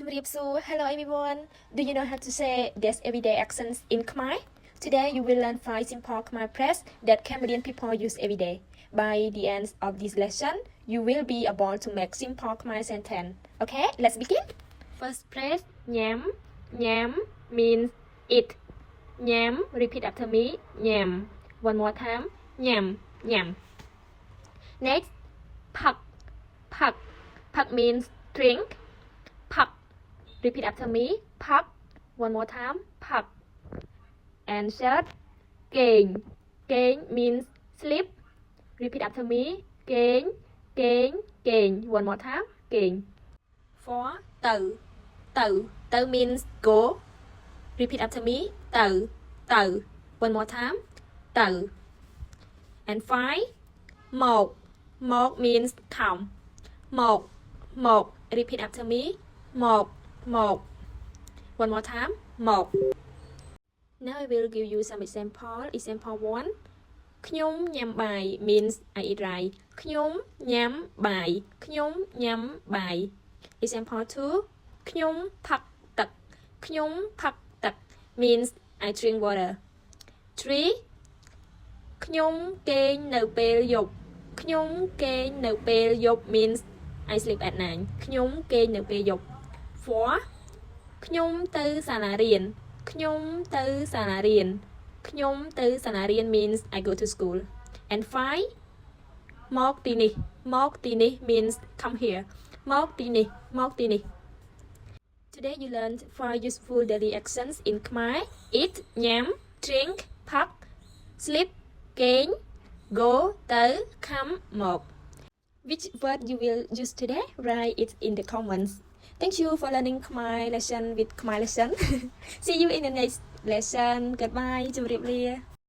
Hello everyone. Do you know how to say this everyday accents in Khmer? Today you will learn 5 simple Khmer phrases that Cambodian people use every day. By the end of this lesson, you will be able to make simple Khmer sentence. Okay, let's begin. First phrase, Nyam. Nyam means eat. Nyam, repeat after me. Nyam. One more time. Nyam. Nyam. Next, Pak. Pak. Pak means drink. Pak. Repeat after me. Pak. One more time. Pak. And third, Keng. Keng means sleep. Repeat after me. Keng. Keng. Keng. One more time. Keng. Four, Tau. Tau. Tau means go. Repeat after me. Tau. Tau. One more time. Tau. And five, Mok. Mok means come. Mok. Mok. Repeat after me. Mok. Mok. One more time. Mok. Now I will give you some example. Example 1. Knyum nyam bai means I eat rice. Knyum nyam bai. Knyum nyam bai. Example 2. Knyum pak tak. Knyum pak tak means I drink water. 3. Knyum keng no pel yop. Knyum keng no pel yop means I sleep at night. Knyum keng no pel yop. 4. Knyum tư sa na rien. Knyum tư sa na rien. Knyum tư sa na rien means I go to school. And 5. Mok tini. Mok tini means come here. Mok tini. Mok tini. Today you learned 4 useful daily actions in Khmer. Eat, nyam, drink, pak, sleep, keng, go, tới, come, mok. Which word you will use today? Write it in the comments. Thank you for learning Khmer lesson with Khmer lesson. See you in the next lesson. Goodbye. ជម្រាបលា